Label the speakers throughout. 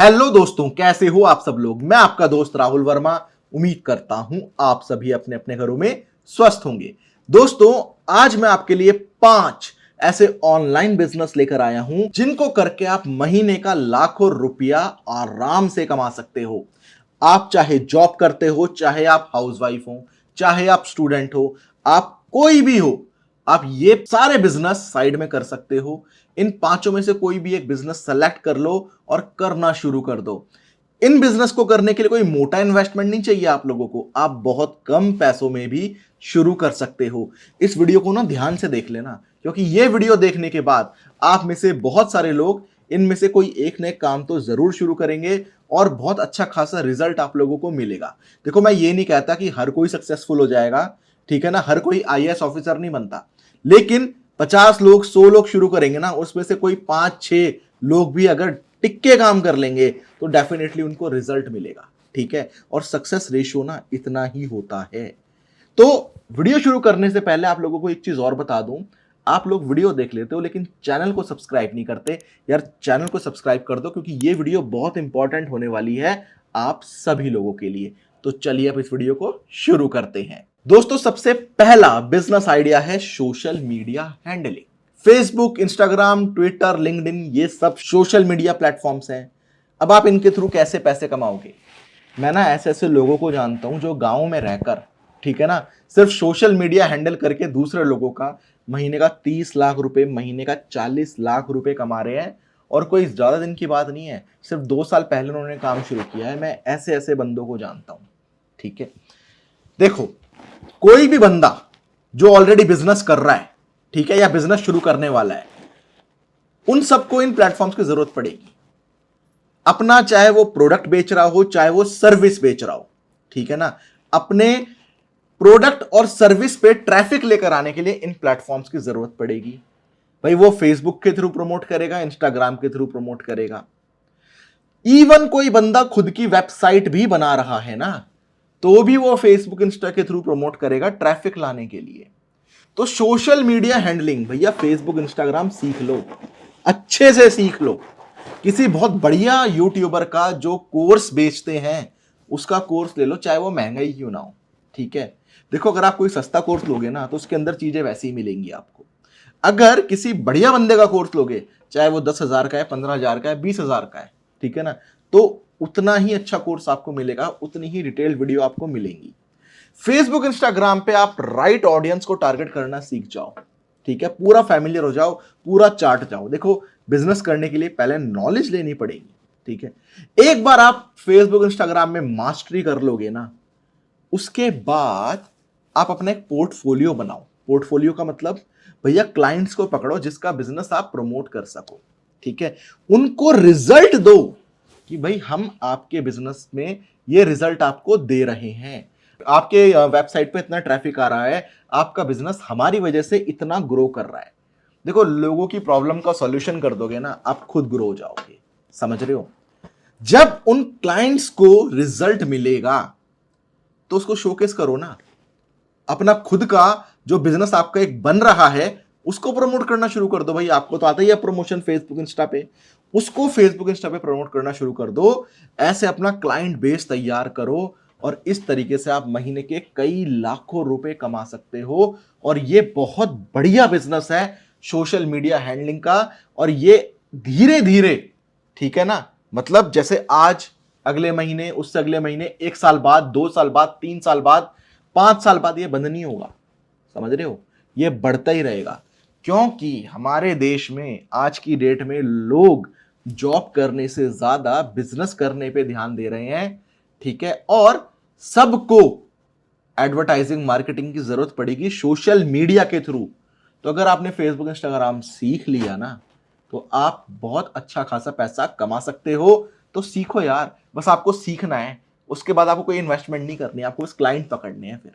Speaker 1: Hello दोस्तों, कैसे हो आप सब लोग। मैं आपका दोस्त राहुल वर्मा। उम्मीद करता हूं आप सभी अपने अपने घरों में स्वस्थ होंगे। दोस्तों, आज मैं आपके लिए 5 ऐसे ऑनलाइन बिजनेस लेकर आया हूं जिनको करके आप महीने का लाखों रुपया आराम से कमा सकते हो। आप चाहे जॉब करते हो, चाहे आप हाउसवाइफ हो, चाहे आप स्टूडेंट हो, आप कोई भी हो, आप ये सारे बिजनेस साइड में कर सकते हो। इन पांचों में से कोई भी एक बिजनेस सेलेक्ट कर लो और करना शुरू कर दो। इन बिजनेस को करने के लिए कोई मोटा इन्वेस्टमेंट नहीं चाहिए आप लोगों को। आप बहुत कम पैसों में भी शुरू कर सकते हो। इस वीडियो को ना ध्यान से देख लेना, क्योंकि ये वीडियो देखने के बाद आप में से बहुत सारे लोग इनमें से कोई एक नए काम तो जरूर शुरू करेंगे और बहुत अच्छा खासा रिजल्ट आप लोगों को मिलेगा। देखो, मैं ये नहीं कहता कि हर कोई सक्सेसफुल हो जाएगा, ठीक है ना। हर कोई आईएएस ऑफिसर नहीं बनता, लेकिन 50 लोग 100 लोग शुरू करेंगे ना, उसमें से कोई 5-6 लोग भी अगर टिक के काम कर लेंगे तो डेफिनेटली उनको रिजल्ट मिलेगा, ठीक है। और सक्सेस रेशियो ना इतना ही होता है। तो वीडियो शुरू करने से पहले आप लोगों को एक चीज और बता दूं। आप लोग वीडियो देख लेते हो लेकिन चैनल को सब्सक्राइब नहीं करते। यार, चैनल को सब्सक्राइब कर दो, क्योंकि ये वीडियो बहुत इंपॉर्टेंट होने वाली है आप सभी लोगों के लिए। तो चलिए अब इस वीडियो को शुरू करते हैं। दोस्तों, सबसे पहला बिजनेस आइडिया है social media handling. Facebook, Instagram, Twitter, LinkedIn, ये सब सोशल मीडिया प्लेटफॉर्म्स हैं। अब आप इनके थ्रू कैसे पैसे कमाओगे। मैं ना ऐसे ऐसे लोगों को जानता हूं जो गांव में रहकर, ठीक है ना, सिर्फ सोशल मीडिया हैंडल करके दूसरे लोगों का महीने का 30 लाख रुपए, महीने का 40 लाख रुपए कमा रहे हैं। और कोई ज्यादा दिन की बात नहीं है, सिर्फ 2 साल पहले उन्होंने काम शुरू किया है। मैं ऐसे ऐसे बंदों को जानता हूं, ठीक है। देखो, कोई भी बंदा जो ऑलरेडी बिजनेस कर रहा है, ठीक है, या बिजनेस शुरू करने वाला है, उन सबको इन प्लेटफॉर्म्स की जरूरत पड़ेगी। अपना चाहे वो प्रोडक्ट बेच रहा हो, चाहे वो सर्विस बेच रहा हो, ठीक है ना, अपने प्रोडक्ट और सर्विस पे ट्रैफिक लेकर आने के लिए इन प्लेटफॉर्म्स की जरूरत पड़ेगी। भाई, वो फेसबुक के थ्रू प्रमोट करेगा, इंस्टाग्राम के थ्रू प्रमोट करेगा। इवन कोई बंदा खुद की वेबसाइट भी बना रहा है ना, तो भी वो फेसबुक, इंस्टा के थ्रू प्रमोट करेगा ट्रैफिक लाने के लिए। तो सोशल मीडिया हैंडलिंग भैया फेसबुक, इंस्टाग्राम सीख लो, अच्छे से सीख लो। किसी बहुत बढ़िया यूट्यूबर का जो कोर्स बेचते हैं उसका कोर्स ले लो, चाहे वो महंगा ही क्यों ना हो, ठीक है। देखो, अगर आप कोई सस्ता कोर्स लोगे ना तो उसके अंदर चीजें वैसी ही मिलेंगी आपको। अगर किसी बढ़िया बंदे का कोर्स लोगे, चाहे वो 10,000 का है, 15,000 का है, 20,000 का है, ठीक है ना, तो उतना ही अच्छा कोर्स आपको मिलेगा, उतनी ही डिटेल वीडियो आपको मिलेंगी। फेसबुक, इंस्टाग्राम पे आप राइट ऑडियंस को टारगेट करना सीख जाओ, ठीक है। पूरा फैमिलियर हो जाओ, पूरा चार्ट जाओ। देखो, बिजनेस करने के लिए पहले नॉलेज लेनी पड़ेगी, ठीक है। एक बार आप फेसबुक, इंस्टाग्राम में मास्टरी कर लोगे ना, उसके बाद आप अपना एक पोर्टफोलियो बनाओ। पोर्टफोलियो का मतलब भैया क्लाइंट्स को पकड़ो जिसका बिजनेस आप प्रमोट कर सको, ठीक है। उनको रिजल्ट दो कि भाई हम आपके बिजनेस में ये रिजल्ट आपको दे रहे हैं। आपके वेबसाइट पे इतना ट्रैफिक आ रहा है, आपका बिजनेस हमारी वजह से इतना ग्रो कर रहा है। देखो, लोगों की प्रॉब्लम का सॉल्यूशन कर दोगे ना, आप खुद ग्रो हो जाओगे, समझ रहे हो। जब उन क्लाइंट्स को रिजल्ट मिलेगा तो उसको शोकेस करो ना। अपना खुद का जो बिजनेस आपका एक बन रहा है उसको प्रमोट करना शुरू कर दो। भाई, आपको तो आता ही है प्रमोशन फेसबुक, इंस्टा पे, उसको फेसबुक, इंस्टा पे प्रमोट करना शुरू कर दो। ऐसे अपना क्लाइंट बेस तैयार करो और इस तरीके से आप महीने के कई लाखों रुपए कमा सकते हो। और ये बहुत बढ़िया बिजनेस है सोशल मीडिया हैंडलिंग का। और ये धीरे धीरे, ठीक है ना, मतलब जैसे आज, अगले महीने, उससे अगले महीने, 1 साल बाद, 2 साल बाद, 3 साल बाद, 5 साल बाद ये बंद नहीं होगा, समझ रहे हो। ये बढ़ता ही रहेगा, क्योंकि हमारे देश में आज की डेट में लोग जॉब करने से ज्यादा बिजनेस करने पे ध्यान दे रहे हैं, ठीक है। और सबको एडवर्टाइजिंग, मार्केटिंग की जरूरत पड़ेगी सोशल मीडिया के थ्रू। तो अगर आपने फेसबुक, इंस्टाग्राम सीख लिया ना, तो आप बहुत अच्छा खासा पैसा कमा सकते हो। तो सीखो यार, बस आपको सीखना है। उसके बाद आपको कोई इन्वेस्टमेंट नहीं करनी है, आपको बस क्लाइंट पकड़ने हैं फिर,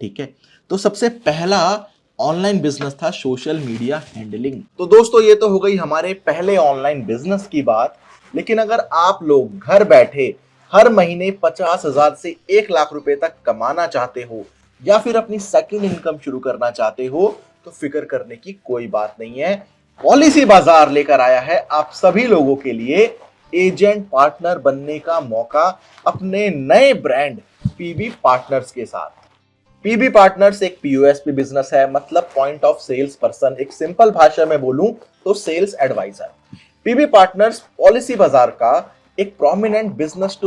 Speaker 1: ठीक है। तो सबसे पहला ऑनलाइन बिजनेस था सोशल मीडिया हैंडलिंग। तो दोस्तों, ये तो हो गई हमारे पहले ऑनलाइन बिजनेस की बात। लेकिन अगर आप लोग घर बैठे हर महीने 50,000 से 1 लाख रुपए तक कमाना चाहते हो, या फिर अपनी सेकंड इनकम शुरू करना चाहते हो, तो फिक्र करने की कोई बात नहीं है। पॉलिसी बाजार लेकर आया है आप सभी लोगों के लिए एजेंट पार्टनर बनने का मौका अपने नए ब्रांड पीबी पार्टनर्स के साथ। पीबी पार्टनर्स एक पीओएसपी बिजनेस है, मतलब पॉइंट ऑफ सेल्स पर्सन। एक सिंपल भाषा में बोलूं तो sales advisor. PB partners policy Bazaar का एक prominent business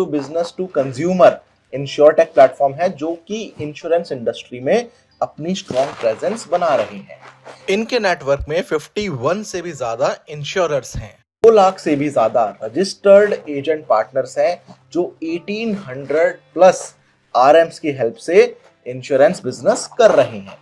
Speaker 1: to consumer insurtech platform है, जो कि इंश्योरेंस इंडस्ट्री में अपनी स्ट्रॉन्ग प्रेजेंस बना रहे हैं। इनके नेटवर्क में 51 से भी ज्यादा इंश्योरर्स हैं। 2 लाख से भी ज्यादा रजिस्टर्ड एजेंट पार्टनर्स हैं, जो 1800 प्लस आरएम्स की हेल्प से इंश्योरेंस बिजनेस कर रहे हैं।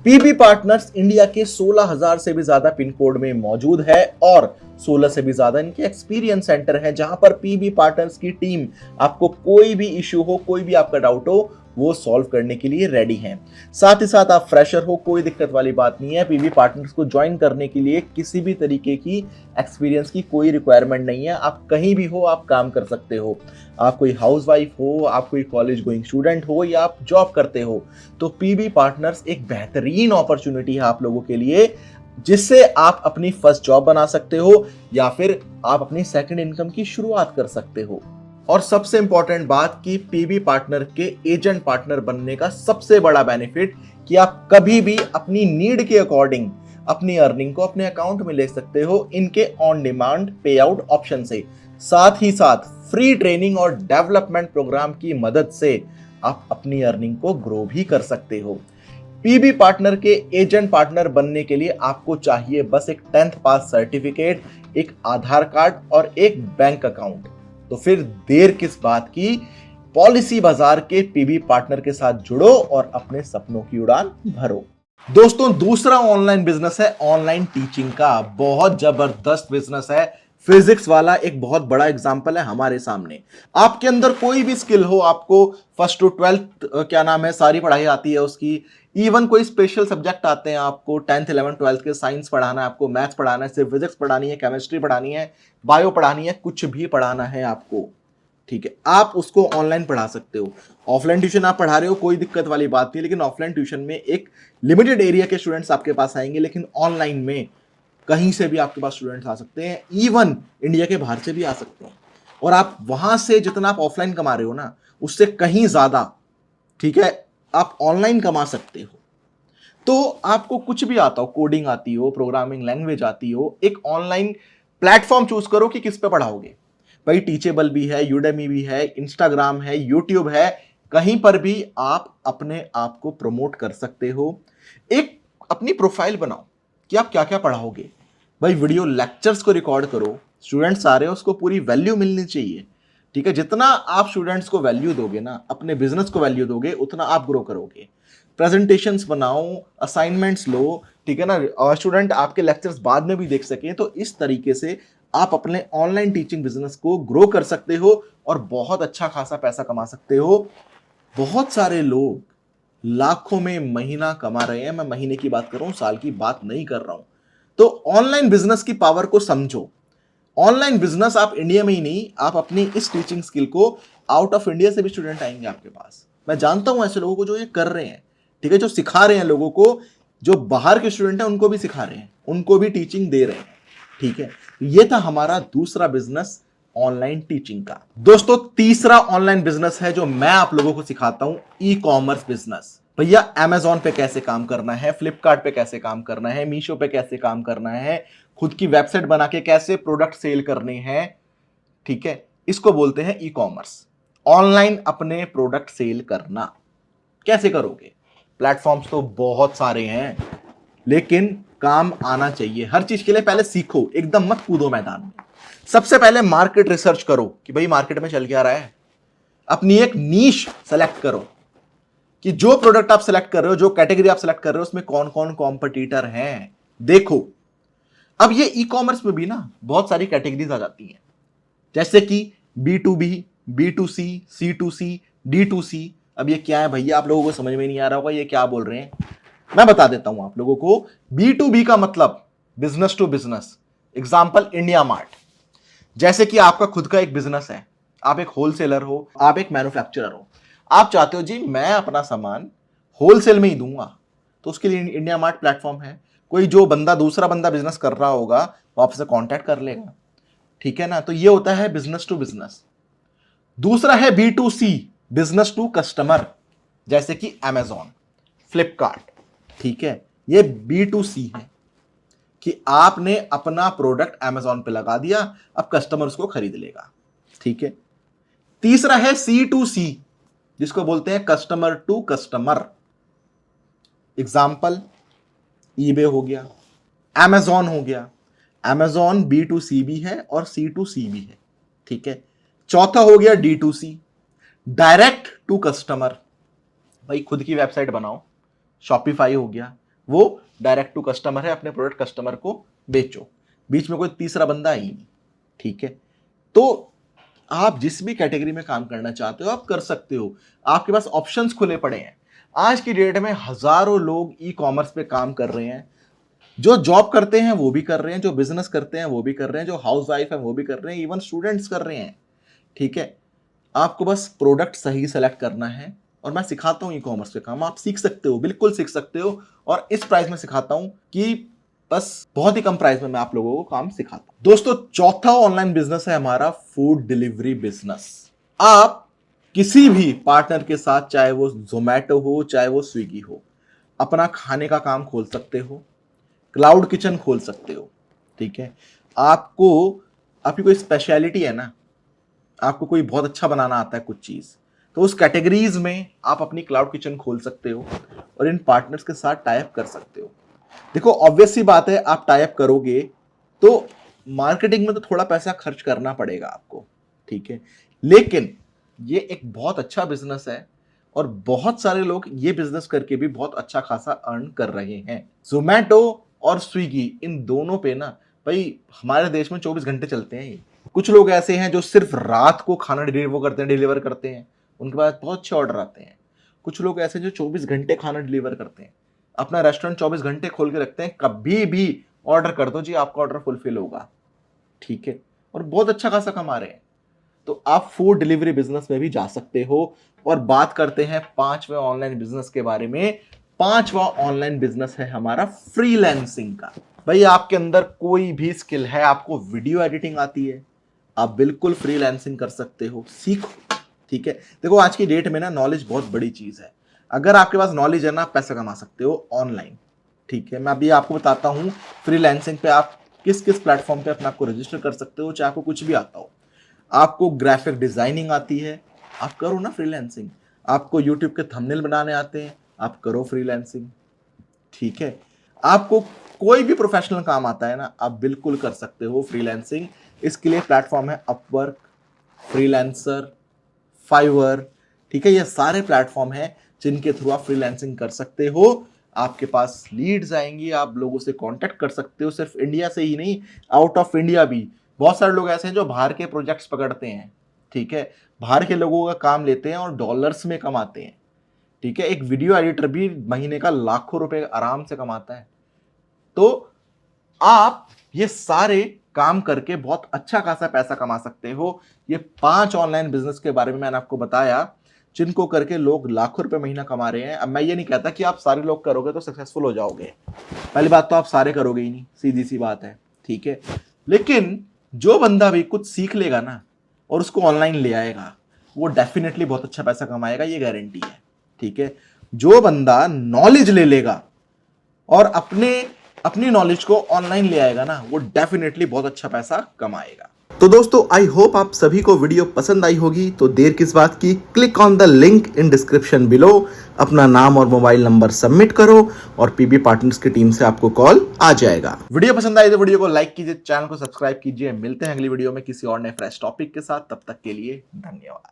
Speaker 1: पीबी पार्टनर्स इंडिया के 16,000 से भी ज्यादा पिन कोड में मौजूद है और 16 से भी ज्यादा इनके एक्सपीरियंस सेंटर हैं, जहां पर पीबी पार्टनर्स की टीम आपको कोई भी इश्यू हो, कोई भी आपका डाउट हो, वो सॉल्व करने के लिए रेडी हैं। साथ ही साथ आप फ्रेशर हो, कोई दिक्कत वाली बात नहीं है। पीबी पार्टनर्स को ज्वाइन करने के लिए किसी भी तरीके की एक्सपीरियंस की कोई रिक्वायरमेंट नहीं है। आप कहीं भी हो, आप काम कर सकते हो। आप कोई हाउसवाइफ हो, आप कोई कॉलेज गोइंग स्टूडेंट हो, या आप जॉब करते हो, तो पीबी पार्टनर्स एक बेहतरीन अपॉर्चुनिटी है आप लोगों के लिए, जिससे आप अपनी फर्स्ट जॉब बना सकते हो या फिर आप अपनी सेकंड इनकम की शुरुआत कर सकते हो। और सबसे इंपॉर्टेंट बात कि पीबी पार्टनर के एजेंट पार्टनर बनने का सबसे बड़ा बेनिफिट कि आप कभी भी अपनी नीड के अकॉर्डिंग अपनी अर्निंग को अपने अकाउंट में ले सकते हो, इनके ऑन डिमांड पे आउट ऑप्शन से। साथ ही साथ फ्री ट्रेनिंग और डेवलपमेंट प्रोग्राम की मदद से आप अपनी अर्निंग को ग्रो भी कर सकते हो। पीबी पार्टनर के एजेंट पार्टनर बनने के लिए आपको चाहिए बस एक 10th पास सर्टिफिकेट, एक आधार कार्ड और एक बैंक अकाउंट। तो फिर देर किस बात की, पॉलिसी बाजार के पीबी पार्टनर के साथ जुड़ो और अपने सपनों की उड़ान भरो। दोस्तों, दूसरा ऑनलाइन बिजनेस है ऑनलाइन टीचिंग का। बहुत जबरदस्त बिजनेस है। फिजिक्स वाला एक बहुत बड़ा एग्जांपल है हमारे सामने। आपके अंदर कोई भी स्किल हो, आपको फर्स्ट टू 12th क्या नाम है सारी पढ़ाई आती है उसकी, इवन कोई स्पेशल सब्जेक्ट आते हैं आपको 10th 11th 12th के, साइंस पढ़ाना है आपको, मैथ्स पढ़ाना है, सिर्फ फिजिक्स पढ़ानी है, केमिस्ट्री पढ़ानी है, बायो पढ़ानी है, कुछ भी पढ़ाना है आपको, ठीक है, आप उसको ऑनलाइन पढ़ा सकते हो। ऑफलाइन ट्यूशन आप पढ़ा रहे हो, कोई दिक्कत वाली बात नहीं, लेकिन ऑफलाइन ट्यूशन में एक लिमिटेड एरिया के स्टूडेंट्स आपके पास आएंगे, लेकिन ऑनलाइन में कहीं से भी आपके पास स्टूडेंट्स आ सकते हैं, इवन इंडिया के बाहर से भी आ सकते हैं। और आप वहां से जितना आप ऑफलाइन कमा रहे हो ना, उससे कहीं ज्यादा, ठीक है, आप ऑनलाइन कमा सकते हो। तो आपको कुछ भी आता हो, कोडिंग आती हो, प्रोग्रामिंग लैंग्वेज आती हो, एक ऑनलाइन प्लेटफॉर्म चूज करो कि किस पे पढ़ाओगे। भाई टीचेबल भी है, यूडेमी भी है, इंस्टाग्राम है, यूट्यूब है, कहीं पर भी आप अपने आप को प्रमोट कर सकते हो। एक अपनी प्रोफाइल बनाओ कि आप क्या क्या पढ़ाओगे। भाई वीडियो लेक्चर्स को रिकॉर्ड करो, स्टूडेंट्स आ रहे हैं उसको पूरी वैल्यू मिलनी चाहिए, ठीक है। जितना आप स्टूडेंट्स को वैल्यू दोगे ना, अपने बिजनेस को वैल्यू दोगे, उतना आप ग्रो करोगे। प्रेजेंटेशंस बनाओ, असाइनमेंट्स लो, ठीक है ना, और स्टूडेंट आपके लेक्चर्स बाद में भी देख सकें। तो इस तरीके से आप अपने ऑनलाइन टीचिंग बिजनेस को ग्रो कर सकते हो और बहुत अच्छा खासा पैसा कमा सकते हो। बहुत सारे लोग लाखों में महीना कमा रहे हैं। मैं महीने की बात कर रहा हूं, साल की बात नहीं कर रहा हूं। तो ऑनलाइन बिजनेस की पावर को समझो। ऑनलाइन बिजनेस आप इंडिया में ही नहीं, आप अपनी इस टीचिंग स्किल को आउट ऑफ इंडिया से भी स्टूडेंट आएंगे आपके पास। मैं जानता हूं ऐसे लोगों को जो ये कर रहे हैं, ठीक है, जो सिखा रहे हैं लोगों को, जो बाहर के स्टूडेंट हैं उनको भी सिखा रहे हैं, उनको भी टीचिंग दे रहे हैं, ठीक है। ये था हमारा दूसरा बिजनेस ऑनलाइन टीचिंग का। दोस्तों, तीसरा ऑनलाइन बिजनेस है जो मैं आप लोगों को सिखाता हूं, ई कॉमर्स बिजनेस। भैया अमेजोन पे कैसे काम करना है, फ्लिपकार्ट पे कैसे काम करना है, मीशो पे कैसे काम करना है, खुद की वेबसाइट बना के कैसे प्रोडक्ट सेल करने हैं, ठीक है, इसको बोलते हैं ई कॉमर्स। ऑनलाइन अपने प्रोडक्ट सेल करना कैसे करोगे। प्लेटफॉर्म्स तो बहुत सारे हैं, लेकिन काम आना चाहिए। हर चीज के लिए पहले सीखो, एकदम मत कूदो मैदान में। सबसे पहले मार्केट रिसर्च करो कि भाई मार्केट में चल क्या रहा है। अपनी एक नीश सेलेक्ट करो कि जो प्रोडक्ट आप सेलेक्ट कर रहे हो, जो कैटेगरी आप सेलेक्ट कर रहे हो, उसमें कौन कौन कॉम्पिटिटर हैं, देखो। अब ये ई कॉमर्स में भी ना बहुत सारी कैटेगरीज आ जाती हैं, जैसे कि B2B, B2C, C2C, D2C। अब ये क्या है भैया, आप लोगों को समझ में नहीं आ रहा होगा ये क्या बोल रहे हैं। मैं बता देता हूं आप लोगों को। B2B का मतलब business to business. Example India mart. जैसे कि आपका खुद का एक बिजनेस है, आप एक होलसेलर हो, आप एक मैन्युफैक्चरर हो, आप चाहते हो जी मैं अपना सामान होलसेल में ही दूंगा, तो उसके लिए इंडिया मार्ट प्लेटफॉर्म है। कोई जो बंदा दूसरा बंदा बिजनेस कर रहा होगा वो आपसे कांटेक्ट कर लेगा, ठीक है ना। तो ये होता है बिजनेस टू बिजनेस। दूसरा है B2C, बिजनेस टू कस्टमर, जैसे कि Amazon, फ्लिपकार्ट। ठीक है, ये B2C है कि आपने अपना प्रोडक्ट Amazon पे लगा दिया, अब कस्टमर उसको खरीद लेगा। ठीक है। तीसरा है C2C, जिसको बोलते हैं customer to customer. Example eBay हो गया, Amazon हो गया। Amazon B2C भी है और C2C भी है। ठीक है। चौथा हो गया D2C, डायरेक्ट टू कस्टमर। भाई खुद की वेबसाइट बनाओ, शॉपिफाई हो गया, वो डायरेक्ट टू कस्टमर है, अपने प्रोडक्ट कस्टमर को बेचो, बीच में कोई तीसरा बंदा ही नहीं। ठीक है। तो आप जिस भी कैटेगरी में काम करना चाहते हो आप कर सकते हो, आपके पास ऑप्शंस खुले पड़े हैं। आज की डेट में हजारों लोग ई कॉमर्स पे काम कर रहे हैं, जो जॉब करते हैं वो भी कर रहे हैं, जो बिजनेस करते हैं वो भी कर रहे हैं, जो हाउस वाइफ है वो भी कर रहे हैं, इवन स्टूडेंट्स कर रहे हैं। ठीक है। आपको बस प्रोडक्ट सही सेलेक्ट करना है और मैं सिखाता हूं ई कॉमर्स पे काम, आप सीख सकते हो, बिल्कुल सीख सकते हो। और इस प्राइस में सिखाता हूं कि बस बहुत ही कम प्राइस में मैं आप लोगों को काम सिखाता हूं। दोस्तों चौथा ऑनलाइन बिजनेस है हमारा फूड डिलीवरी बिजनेस। आप किसी भी पार्टनर के साथ, चाहे वो जोमैटो हो चाहे वो स्विगी हो, अपना खाने का काम खोल सकते हो, क्लाउड किचन खोल सकते हो। ठीक है। आपकी कोई स्पेशलिटी है ना, आपको कोई बहुत अच्छा बनाना आता है कुछ चीज, तो उस कैटेगरीज में आप अपनी क्लाउड किचन खोल सकते हो और इन पार्टनर्स के साथ टाई अप कर सकते हो। देखो ऑब्वियस सी बात है, आप टाई अप करोगे तो मार्केटिंग में तो थोड़ा पैसा खर्च करना पड़ेगा आपको। ठीक है। लेकिन ये एक बहुत अच्छा बिजनेस है और बहुत सारे लोग ये बिजनेस करके भी बहुत अच्छा खासा अर्न कर रहे हैं। जोमैटो और स्विगी, इन दोनों पे ना भाई हमारे देश में 24 घंटे चलते हैं ये। कुछ लोग ऐसे हैं जो सिर्फ रात को खाना डिलीवर करते हैं, उनके पास बहुत अच्छे ऑर्डर आते हैं। कुछ लोग ऐसे जो 24 घंटे खाना डिलीवर करते हैं, अपना रेस्टोरेंट 24 घंटे खोल के रखते हैं, कभी भी ऑर्डर कर दो जी, आपका ऑर्डर फुलफिल होगा। ठीक है। और बहुत अच्छा खासा कमा रहे हैं। तो आप फूड डिलीवरी बिजनेस में भी जा सकते हो। और बात करते हैं पांचवें ऑनलाइन बिजनेस के बारे में। पांचवा ऑनलाइन बिजनेस है हमारा फ्रीलांसिंग का। भाई आपके अंदर कोई भी स्किल है, आपको वीडियो एडिटिंग आती है, आप बिल्कुल फ्रीलांसिंग कर सकते हो, सीखो। ठीक है। देखो आज की डेट में ना नॉलेज बहुत बड़ी चीज है। अगर आपके पास नॉलेज है ना, आप पैसा कमा सकते हो ऑनलाइन। ठीक है। मैं अभी आपको बताता हूं फ्रीलांसिंग पे आप किस किस प्लेटफॉर्म पे अपने आपको रजिस्टर कर सकते हो, चाहे आपको कुछ भी आता हो। आपको ग्राफिक डिजाइनिंग आती है, आप करो ना फ्रीलांसिंग। आपको यूट्यूब के थंबनेल बनाने आते हैं, आप करो फ्रीलांसिंग। ठीक है। आपको कोई भी प्रोफेशनल काम आता है ना, आप बिल्कुल कर सकते हो फ्रीलांसिंग। इसके लिए प्लेटफॉर्म है अपवर्क, फ्रीलांसर, फाइवर। ठीक है। ये सारे प्लेटफॉर्म हैं जिनके थ्रू आप फ्रीलांसिंग कर सकते हो। आपके पास लीड्स आएंगी, आप लोगों से कांटेक्ट कर सकते हो, सिर्फ इंडिया से ही नहीं, आउट ऑफ इंडिया भी। बहुत सारे लोग ऐसे हैं जो बाहर के प्रोजेक्ट्स पकड़ते हैं। ठीक है। बाहर के लोगों का काम लेते हैं और डॉलर्स में कमाते हैं। ठीक है। एक वीडियो एडिटर भी महीने का लाखों रुपए आराम से कमाता है। तो आप ये सारे काम करके बहुत अच्छा खासा पैसा कमा सकते हो। ये 5 ऑनलाइन बिजनेस के बारे में मैंने आपको बताया, जिनको करके लोग लाखों रुपए महीना कमा रहे हैं। अब मैं ये नहीं कहता कि आप सारे लोग करोगे तो सक्सेसफुल हो जाओगे। पहली बात तो आप सारे करोगे ही नहीं, सीधी सी बात है। ठीक है। लेकिन जो बंदा भी कुछ सीख लेगा ना और उसको ऑनलाइन ले आएगा, वो डेफिनेटली बहुत अच्छा पैसा कमाएगा, ये गारंटी है। ठीक है। जो बंदा नॉलेज ले लेगा और अपनी नॉलेज को ऑनलाइन ले आएगा ना, वो डेफिनेटली बहुत अच्छा पैसा कमाएगा। तो दोस्तों आई होप आप सभी को वीडियो पसंद आई होगी। तो देर किस बात की, click on the link in description below, अपना नाम और मोबाइल नंबर सबमिट करो और पीबी पार्टनर्स की टीम से आपको कॉल आ जाएगा। वीडियो पसंद आई तो वीडियो को लाइक कीजिए, चैनल को सब्सक्राइब कीजिए। मिलते हैं अगली वीडियो में किसी और नए फ्रेश टॉपिक के साथ। तब तक के लिए धन्यवाद।